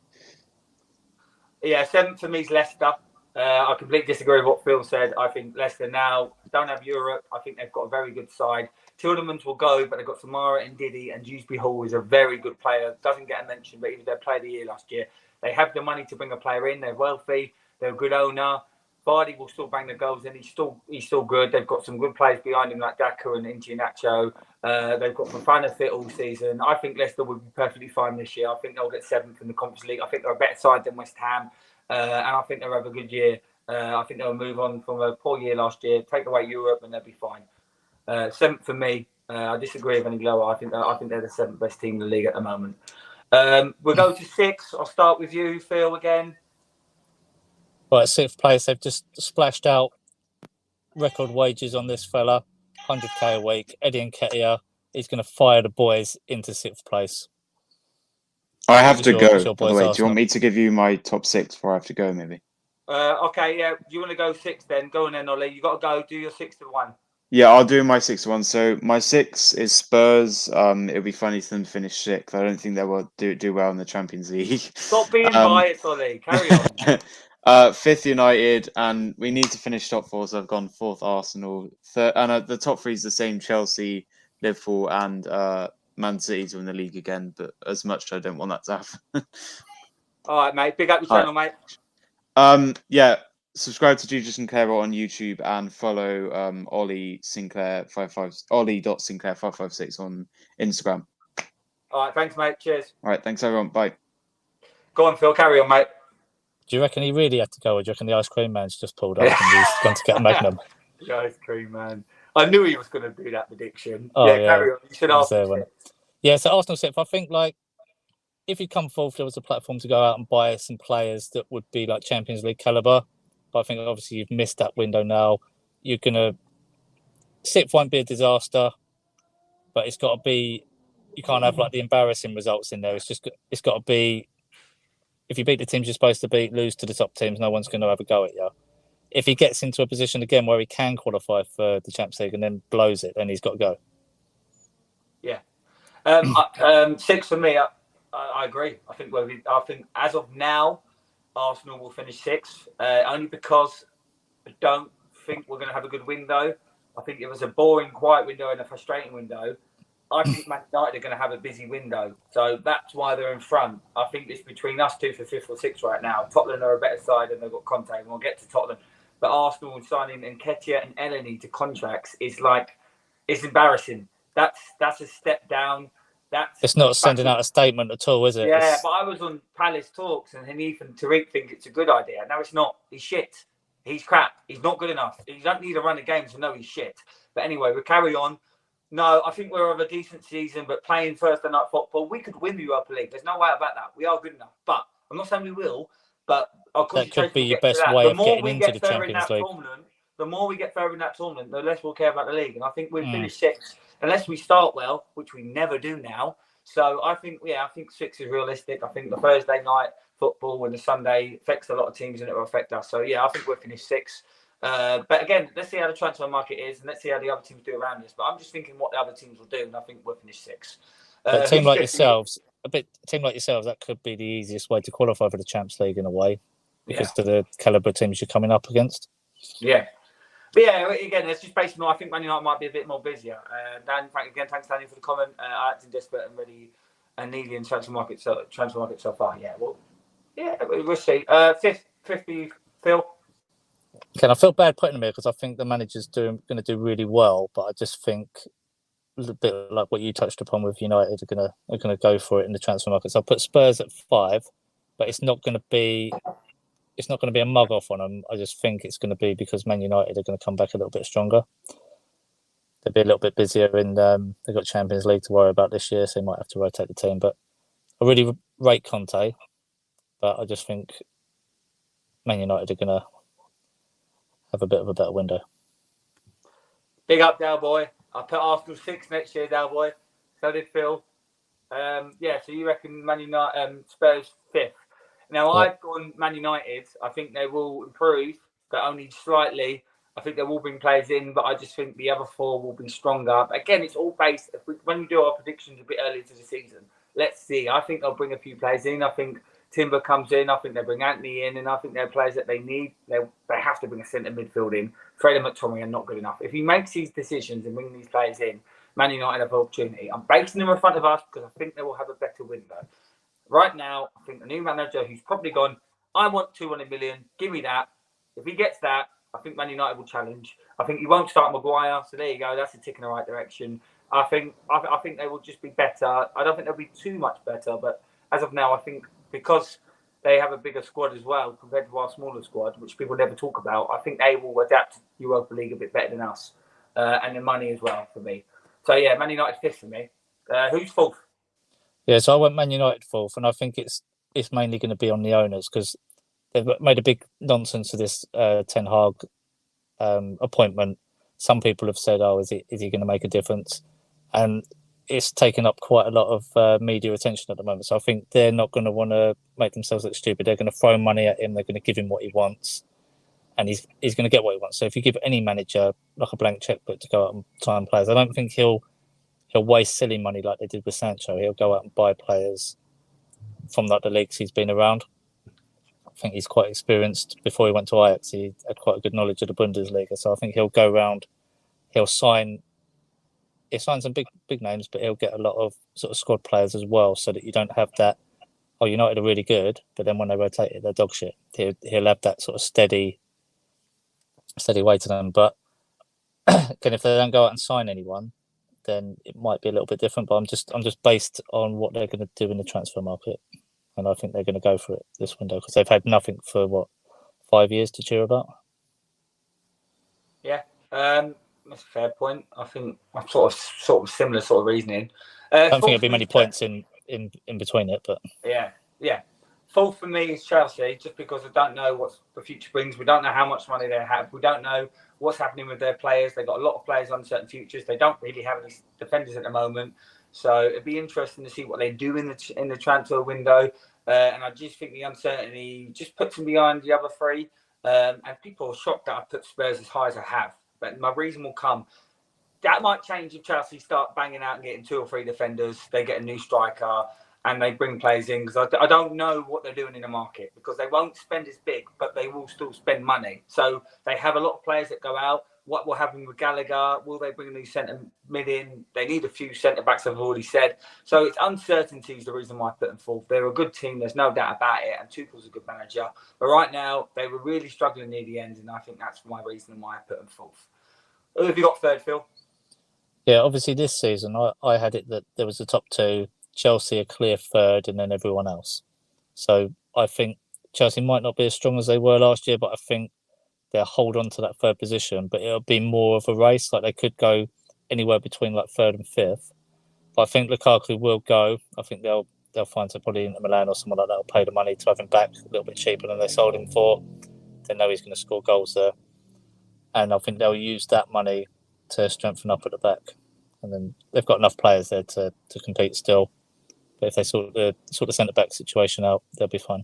Speaker 1: Yeah, 7th for me is Leicester. I completely disagree with what Phil said. I think Leicester now don't have Europe. I think they've got a very good side. Tielemans will go, but they've got Samara and Diddy, and Dewsbury Hall is a very good player. Doesn't get a mention, but he was their player of the year last year. They have the money to bring a player in. They're wealthy. They're a good owner. Vardy will still bang the goals, and he's still good. They've got some good players behind him like Daka and Iheanacho. They've got Fofana fit all season. I think Leicester will be perfectly fine this year. I think they'll get 7th in the Conference League. I think they're a better side than West Ham, and I think they'll have a good year. I think they'll move on from a poor year last year, take away Europe, and they'll be fine. 7th for me. I disagree with any lower. I think they're the 7th best team in the league at the moment. We'll go to 6. I'll start with you, Phil, again.
Speaker 2: Right, 6th place. They've just splashed out record wages on this fella, 100k a week. Eddie Nketiah, he's going to fire the boys into 6th place.
Speaker 3: I have to go, by the way.
Speaker 2: Arsenal.
Speaker 3: Do you want me to give you my top 6 before I have to go, maybe?
Speaker 1: Okay, yeah. Do you want to go 6 then? Go on then, Ollie. You got to go. Do your 6th one.
Speaker 3: Yeah, I'll do my 6th one. So my 6 is Spurs. It'll be funny for them to finish 6th. I don't think they will do well in the Champions League.
Speaker 1: Stop being biased, Ollie. Carry on.
Speaker 3: 5th United, and we need to finish top 4. So I've gone 4th Arsenal, and the top 3 is the same: Chelsea, Liverpool, and Man City to win the league again. But as much as I don't want that to happen.
Speaker 1: All right, mate. Big up your channel, mate.
Speaker 3: Yeah. Subscribe to Jesus Sinclair on YouTube and follow Ollie Sinclair Ollie.Sinclair556 on Instagram.
Speaker 1: All right, thanks, mate. Cheers.
Speaker 3: All right, thanks everyone. Bye.
Speaker 1: Go on, Phil. Carry on, mate.
Speaker 2: Do you reckon he really had to go, or do you reckon the ice cream man's just pulled up and he's gone to get a Magnum?
Speaker 1: The ice cream man. I knew he was going to do that prediction.
Speaker 2: Oh, yeah.
Speaker 1: Carry on. You should ask him.
Speaker 2: Yeah, so Arsenal 6th. I think, like, if you come forth, there was a platform to go out and buy some players that would be like Champions League caliber. But I think obviously you've missed that window now. You're gonna 6th won't be a disaster, but it's got to be. You can't have like the embarrassing results in there. It's got to be. If you beat the teams you're supposed to beat, lose to the top teams, no one's going to have a go at you. If he gets into a position again where he can qualify for the Champions League and then blows it, then he's got to go.
Speaker 1: Yeah, Six for me. I agree. I think as of now, Arsenal will finish sixth. Only because I don't think we're going to have a good window. I think it was a boring, quiet window and a frustrating window. I think Man United are going to have a busy window. So that's why they're in front. I think it's between us two for fifth or sixth right now. Tottenham are a better side and they've got Conte, and we'll get to Tottenham. But Arsenal signing Nketiah and Elneny to contracts is like, it's embarrassing. That's a step down.
Speaker 2: It's not sending out a statement at all, is it?
Speaker 1: Yeah, but I was on Palace Talks and Hanif and Tariq think it's a good idea. No, it's not. He's shit. He's crap. He's not good enough. You don't need to run a game to know he's shit. But anyway, we'll carry on. No, I think we're of a decent season, but playing Thursday night football, we could win the Europa League. There's no way about that. We are good enough. But I'm not saying we will, but our
Speaker 2: that could be your best way of getting into the Champions League.
Speaker 1: The more we get further in that tournament, the less we'll care about the league. And I think we'll finish sixth, unless we start well, which we never do now. So I think six is realistic. I think the Thursday night football and the Sunday affects a lot of teams and it will affect us. So yeah, I think we'll finish sixth. But again, let's see how the transfer market is and let's see how the other teams do around us. But I'm just thinking what the other teams will do, and I think we'll finish sixth.
Speaker 2: A team like yourselves, that could be the easiest way to qualify for the Champions League in a way, because of the calibre of teams you're coming up against.
Speaker 1: Yeah. But yeah, again, it's just based on, I think Man United might be a bit more busier. Dan, thanks, Danny, for the comment. I acted desperate and ready and needy in transfer market so far. Yeah, well, yeah, we'll see. Fifth, Phil.
Speaker 2: I feel bad putting him here because I think the manager's going to do really well, but I just think a bit like what you touched upon with United are going to go for it in the transfer market. So I'll put Spurs at 5, but it's not going to be a mug off on them. I just think it's going to be because Man United are going to come back a little bit stronger. They'll be a little bit busier, and they've got Champions League to worry about this year, so they might have to rotate the team. But I really rate Conte, but I just think Man United are going to have a bit of a better window.
Speaker 1: Big up, Dal Boy. I put Arsenal 6 next year, Dal Boy. So did Phil. So you reckon Man United, Spurs 5th? Now, I've gone Man United. I think they will improve, but only slightly. I think they will bring players in, but I just think the other 4 will be stronger. But again, it's all based, when we do our predictions a bit earlier to the season, let's see. I think they'll bring a few players in. I think Timber comes in. I think they'll bring Anthony in, and I think they're players that they need. They have to bring a centre midfield in. Fred and McTominay are not good enough. If he makes these decisions and bring these players in, Man United have an opportunity. I'm basing them in front of us because I think they will have a better window. Right now, I think the new manager who's probably gone, I want 200 million, give me that. If he gets that, I think Man United will challenge. I think he won't start Maguire, so there you go. That's a tick in the right direction. I think they will just be better. I don't think they'll be too much better, but as of now, I think because they have a bigger squad as well compared to our smaller squad, which people never talk about, I think they will adapt to Europa League a bit better than us, and the money as well for me. So yeah, Man United 5th for me. Who's 4th?
Speaker 2: Yeah, so I went Man United 4th, and I think it's mainly going to be on the owners because they've made a big nonsense of this Ten Hag appointment. Some people have said, "Oh, is he going to make a difference?" And it's taken up quite a lot of media attention at the moment. So I think they're not going to want to make themselves look stupid. They're going to throw money at him. They're going to give him what he wants, and he's going to get what he wants. So if you give any manager like a blank checkbook to go out and sign players, I don't think he'll waste silly money like they did with Sancho. He'll go out and buy players from like the leagues he's been around. I think he's quite experienced. Before he went to Ajax, he had quite a good knowledge of the Bundesliga. So I think he'll go around, he'll sign some big names, but he'll get a lot of sort of squad players as well, so that you don't have that, oh, United are really good, but then when they rotate it, they're dog shit. He'll have that sort of steady way to them. But again, if they don't go out and sign anyone, then it might be a little bit different. But I'm just based on what they're going to do in the transfer market, and I think they're going to go for it this window because they've had nothing for 5 years to cheer about.
Speaker 1: Yeah, that's a fair point. I think I'm sort of similar sort of reasoning. I don't
Speaker 2: think there'll be many points in between it, but
Speaker 1: yeah. 4th for me is Chelsea, just because I don't know what the future brings. We don't know how much money they have. We don't know what's happening with their players. They've got a lot of players on certain futures. They don't really have any defenders at the moment. So it'd be interesting to see what they do in the transfer window. And I just think the uncertainty just puts them behind the other 3. And people are shocked that I put Spurs as high as I have. But my reason will come. that might change if Chelsea start banging out and getting 2 or 3 defenders. They get a new striker and they bring players in, because I don't know what they're doing in the market, because they won't spend as big, but they will still spend money. So they have a lot of players that go out. What will happen with Gallagher? Will they bring a new centre mid in? They need a few centre backs, I've already said. So it's uncertainty is the reason why I put them fourth. They're a good team, there's no doubt about it, and Tuchel's a good manager. But right now, they were really struggling near the end, and I think that's my reason why I put them fourth. Who have you got third, Phil?
Speaker 2: Yeah, obviously this season I had it that there was the top 2, Chelsea a clear third, and then everyone else. So I think Chelsea might not be as strong as they were last year, but I think they'll hold on to that third position. But it'll be more of a race. Like, they could go anywhere between like 3rd and 5th. But I think Lukaku will go. I think they'll find somebody in Milan or someone like that will pay the money to have him back a little bit cheaper than they sold him for. They know he's going to score goals there. And I think they'll use that money to strengthen up at the back. And then they've got enough players there to compete still. But if they sort the centre-back situation out, they'll be fine.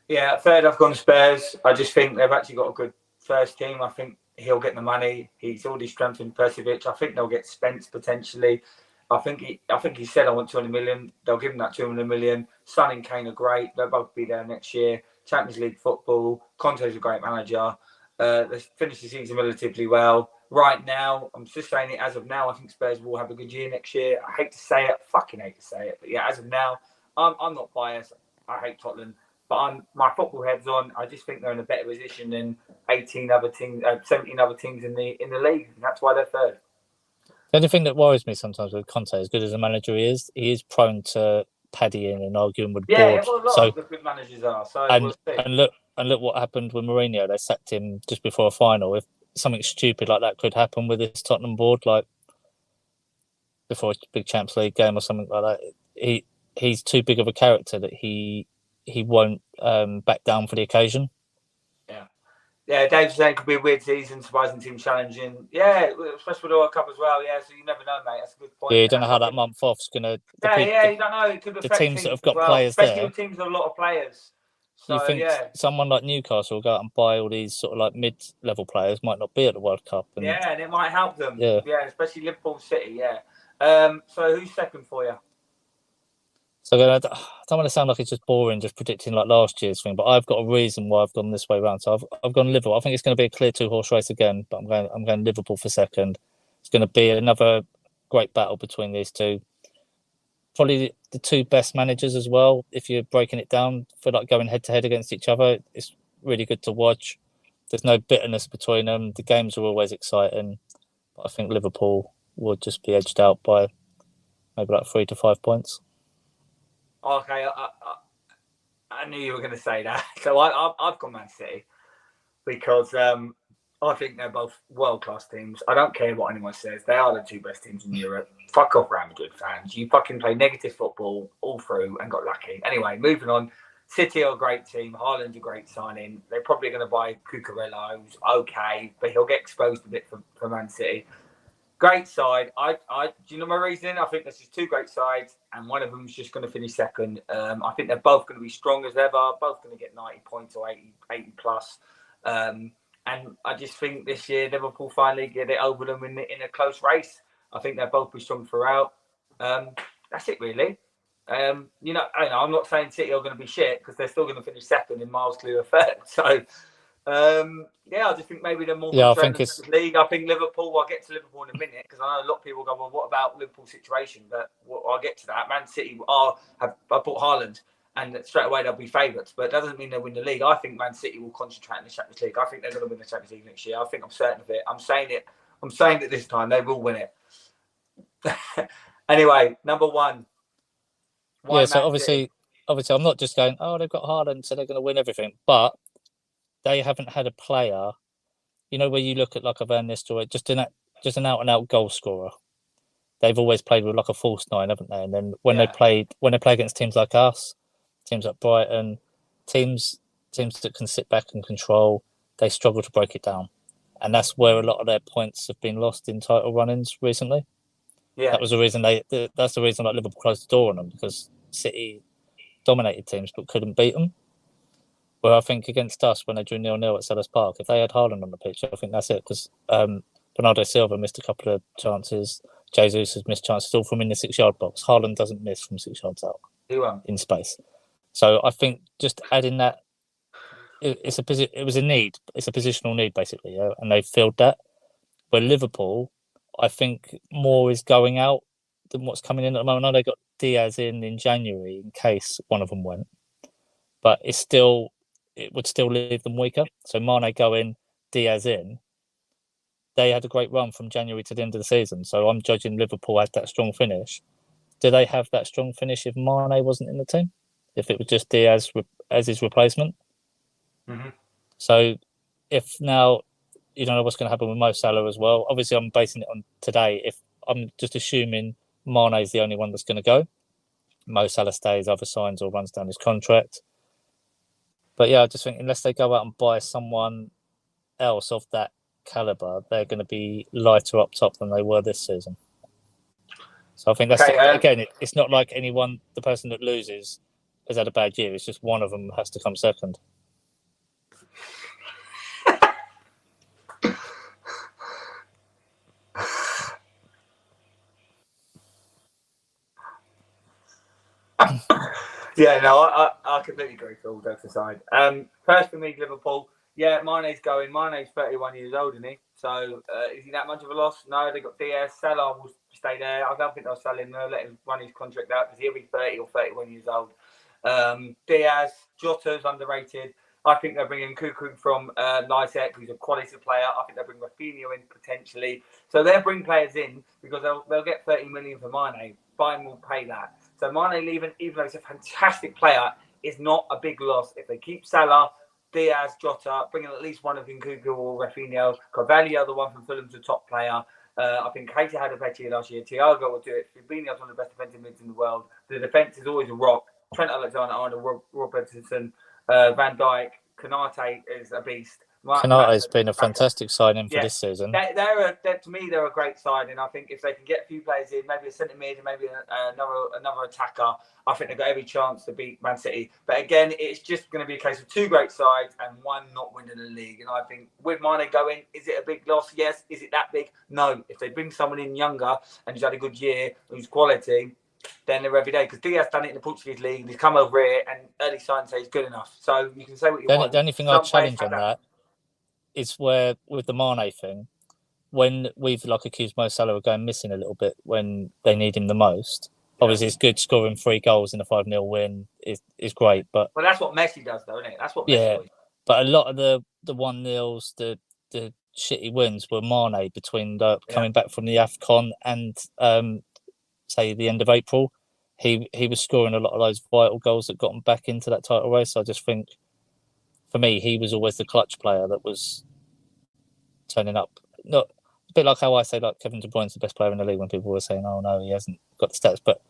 Speaker 1: Yeah, third I've gone Spurs. I just think they've actually got a good first team. I think he'll get the money. He's already strengthened Persivic. I think they'll get Spence potentially. I think he said I want 200 million. They'll give him that 200 million. Son and Kane are great. They'll both be there next year. Champions League football. Conte's a great manager. They finished the season relatively well. Right now, I'm just saying it as of now, I think Spurs will have a good year next year. I hate to say it. Fucking hate to say it. But yeah, as of now, I'm not biased. I hate Tottenham. But my football head's on. I just think they're in a better position than 17 other teams in the league. And that's why they're third.
Speaker 2: The only thing that worries me sometimes with Conte, as good as a manager he is prone to paddying and arguing with the board.
Speaker 1: Yeah, well, a lot of the good managers are. So we'll see.
Speaker 2: And look what happened with Mourinho. They sacked him just before a final. If something stupid like that could happen with this Tottenham board, like before a big Champions League game or something like that, he's too big of a character that he won't back down for the occasion.
Speaker 1: Yeah, Dave's saying it could be a weird season, surprising team challenging. Yeah, especially with the World Cup as well. Yeah, so you never know, mate. That's a good point.
Speaker 2: Yeah, you don't know how that month off's going to...
Speaker 1: you don't know. It could affect
Speaker 2: the teams that have got players
Speaker 1: especially
Speaker 2: there.
Speaker 1: with teams with a lot of players. So,
Speaker 2: you think someone like Newcastle will go out and buy all these sort of like mid-level players, might not be at the World Cup. And
Speaker 1: it might help them.
Speaker 2: Yeah,
Speaker 1: especially Liverpool City, yeah. So who's second for you?
Speaker 2: So I don't want to sound like it's just boring, just predicting like last year's thing, but I've got a reason why I've gone this way around. So I've gone Liverpool. I think it's going to be a clear 2-horse race again, but I'm going Liverpool for second. It's going to be another great battle between these two. Probably the 2 best managers as well. If you're breaking it down for like going head to head against each other, it's really good to watch. There's no bitterness between them. The games are always exciting, but I think Liverpool will just be edged out by maybe like 3 to 5 points.
Speaker 1: Okay, I knew you were going to say that. So I've gone Man City because I think they're both world-class teams. I don't care what anyone says. They are the 2 best teams in Europe. Fuck off, Real Madrid fans. You fucking play negative football all through and got lucky. Anyway, moving on. City are a great team. Haaland's a great signing. They're probably going to buy Cucurella, who's okay, but he'll get exposed a bit for Man City. Great side. Do you know my reasoning? I think this is 2 great sides, and one of them is just going to finish second. I think they're both going to be strong as ever, both going to get 90 points or 80 plus. And I just think this year Liverpool finally get it over them in a close race. I think they'll both be strong throughout. That's it, really. I'm not saying City are going to be shit because they're still going to finish second in miles clear of third. So. I just think maybe they're more
Speaker 2: I think it's
Speaker 1: the league. I think Liverpool, I'll get to Liverpool in a minute because I know a lot of people go, well, what about Liverpool's situation? But I'll get to that. Man City have bought Haaland and straight away they'll be favourites, but it doesn't mean they'll win the league. I think Man City will concentrate in the Champions League. I think they're going to win the Champions League next year. I think I'm certain of it. I'm saying it this time. They will win it. Anyway, number 1.
Speaker 2: So obviously I'm not just going, they've got Haaland, so they're going to win everything. But they haven't had a player, where you look at like a Van Nistelrooy, just an out-and-out goal scorer. They've always played with like a false 9, haven't they? And then when they play against teams like us, teams like Brighton, teams that can sit back and control, they struggle to break it down. And that's where a lot of their points have been lost in title run-ins recently. Yeah, that was the reason that's the reason like Liverpool closed the door on them, because City dominated teams but couldn't beat them. Well, I think against us when they drew 0-0 at Selhurst Park, if they had Haaland on the pitch, I think that's it. Because Bernardo Silva missed a couple of chances. Jesus has missed chances all from in the 6-yard box. Haaland doesn't miss from 6 yards out in space. So I think just adding that, it was a need. It's a positional need, basically, yeah? And they filled that. Where Liverpool, I think more is going out than what's coming in at the moment. I know they got Diaz in January in case one of them went. But it would still leave them weaker. So Mane going, Diaz in. They had a great run from January to the end of the season. So I'm judging Liverpool had that strong finish. Do they have that strong finish if Mane wasn't in the team? If it was just Diaz as his replacement?
Speaker 1: Mm-hmm.
Speaker 2: So if now, you don't know what's going to happen with Mo Salah as well. Obviously, I'm basing it on today. If I'm just assuming Mane is the only one that's going to go. Mo Salah stays, either signs or runs down his contract. But yeah, I just think unless they go out and buy someone else of that caliber, they're going to be lighter up top than they were this season. So I think that's again, it's not like the person that loses has had a bad year. It's just one of them has to come second.
Speaker 1: Yeah, no, I completely agree for all jokes aside. First for me, Liverpool. Yeah, Mane's going. Mane's 31 years old, isn't he? So is he that much of a loss? No, they got Diaz. Salah will stay there. I don't think they'll sell him. They'll let him run his contract out because he'll be 30 or 31 years old. Diaz, Jota's underrated. I think they'll bring in Cuckoo from Leicester, who's a quality player. I think they'll bring Rafinha in potentially. So they'll bring players in because they'll get 30 million for Mane. Bayern will pay that. So Mane leaving, even though he's a fantastic player, is not a big loss. If they keep Salah, Diaz, Jota, bringing at least one of Nkunku or Rafinha, Carvalho, the one from Fulham's a top player. I think Keita had a better year last year. Thiago will do it. Fabinho's one of the best defensive mids in the world. The defence is always a rock. Trent Alexander-Arnold, Robertson, Van Dijk, Konate is a beast.
Speaker 2: Konate's been a fantastic signing for this season.
Speaker 1: To me, they're a great signing. I think if they can get a few players in, maybe a centre mid and maybe another attacker, I think they've got every chance to beat Man City. But again, it's just going to be a case of two great sides and one not winning the league. And I think with Mane going, is it a big loss? Yes. Is it that big? No. If they bring someone in younger and who's had a good year, who's quality, then they're every day. Because Diaz done it in the Portuguese league and he's come over here and early signs say he's good enough. So you can say what you want.
Speaker 2: The only thing I'd challenge on that is where with the Mane thing, when we've accused Mo Salah of going missing a little bit when they need him the most. Yeah. Obviously, it's good scoring 3 goals in a 5-0 win is great, but
Speaker 1: that's what Messi does, though, isn't it? That's what Messi does.
Speaker 2: But a lot of the 1-0s, the shitty wins were Mane between coming back from the AFCON and say the end of April. He was scoring a lot of those vital goals that got him back into that title race. So I just think, for me, he was always the clutch player that was turning up. Not a bit like how I say Kevin De Bruyne's the best player in the league when people were saying, "Oh no, he hasn't got the stats." But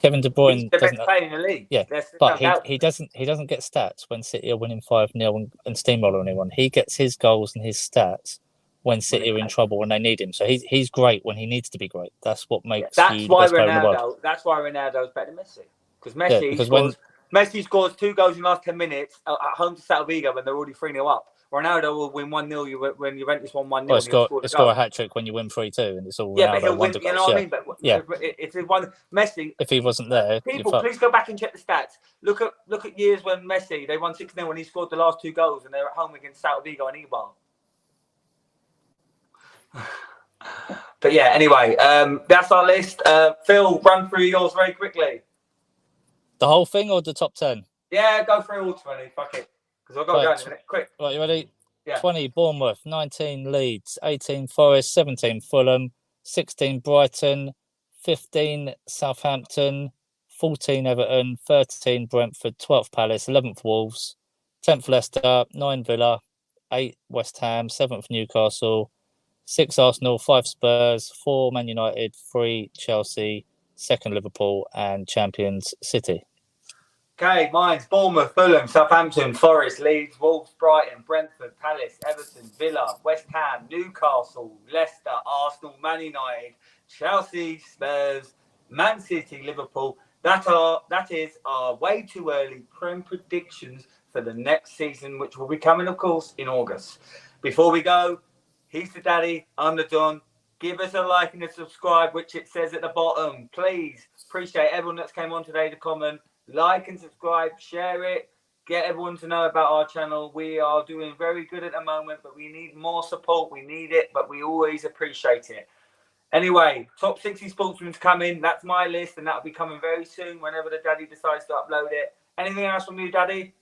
Speaker 2: Kevin De Bruyne
Speaker 1: he's the best player in the league.
Speaker 2: Yeah, but he doesn't get stats when City are winning 5-0 and steamroller anyone. He gets his goals and his stats when City are in trouble when they need him. So he's great when he needs to be great. That's what makes you the best player in the world.
Speaker 1: That's why Ronaldo's better than Messi. Because Messi scores 2 goals in the last 10 minutes at home to Celta Vigo when they're already 3-0 up. Ronaldo will win 1-0 when Juventus won 1-0.
Speaker 2: He'll score a hat-trick when you win 3-2 and it's all Ronaldo.
Speaker 1: But he'll win, you know what I mean? But if he won Messi...
Speaker 2: If he wasn't there...
Speaker 1: People, please go back and check the stats. Look at years when Messi, they won 6-0 when he scored the last 2 goals and they're at home against Celta Vigo and Eibar. But yeah, anyway, that's our list. Phil, run through yours very quickly.
Speaker 2: The whole thing or the top 10?
Speaker 1: Yeah, go through all 20. Fuck it. Because I've got to go in a minute. Quick.
Speaker 2: Right, you ready?
Speaker 1: Yeah.
Speaker 2: 20, Bournemouth. 19, Leeds. 18, Forest. 17, Fulham. 16, Brighton. 15, Southampton. 14, Everton. 13, Brentford. 12th, Palace. 11th, Wolves. 10th, Leicester. 9, Villa. 8, West Ham. 7th, Newcastle. 6, Arsenal. 5, Spurs. 4, Man United. 3, Chelsea. 2nd, Liverpool. And champions, City.
Speaker 1: Okay, mine's Bournemouth, Fulham, Southampton, Forest, Leeds, Wolves, Brighton, Brentford, Palace, Everton, Villa, West Ham, Newcastle, Leicester, Arsenal, Man United, Chelsea, Spurs, Man City, Liverpool. That is our way too early Prem predictions for the next season, which will be coming, of course, in August. Before we go, He's the daddy. I'm the Don. Give us a like and a subscribe, which it says at the bottom. Please. Appreciate everyone that's came on today to comment. Like and subscribe. Share it. Get everyone to know about our channel. We are doing very good at the moment, but we need more support. We need it, but we always appreciate it. Anyway, top 60 sportsmen's coming. That's my list, and that'll be coming very soon whenever the daddy decides to upload it. Anything else from you, Daddy?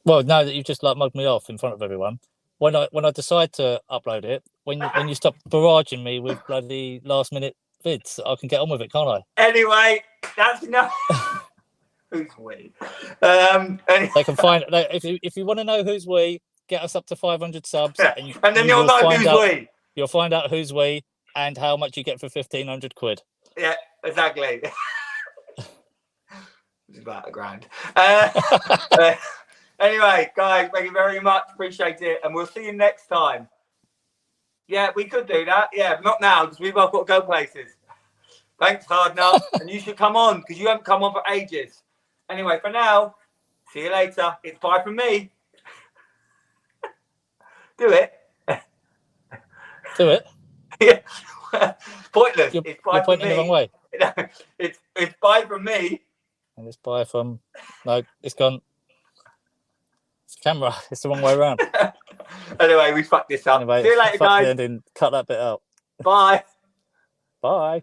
Speaker 2: Well, now that you've just like mugged me off in front of everyone, when I decide to upload it, when you stop barraging me with bloody last minute vids, I can get on with it, can't I?
Speaker 1: Anyway, that's enough. Who's we?
Speaker 2: They can find if you want to know who's we, get us up to 500 subs,
Speaker 1: and then you'll know who's we.
Speaker 2: You'll find out who's we and how much you get for 1,500 quid.
Speaker 1: Yeah, exactly. It's about £1,000. Anyway, guys, thank you very much. Appreciate it. And we'll see you next time. Yeah, we could do that. Yeah, not now because we've both got to go places. Thanks, Hardnut. And you should come on because you haven't come on for ages. Anyway, for now, see you later. It's bye from me. Do it.
Speaker 2: Do it.
Speaker 1: Yeah. Pointless.
Speaker 2: You're
Speaker 1: It's bye from
Speaker 2: pointing
Speaker 1: me.
Speaker 2: the wrong way.
Speaker 1: It's bye from me.
Speaker 2: And it's bye from... No, it's gone. It's the camera. It's the wrong way around.
Speaker 1: Anyway, we fucked this up.
Speaker 2: Anyway,
Speaker 1: see you later, guys.
Speaker 2: Cut that bit out.
Speaker 1: Bye.
Speaker 2: Bye.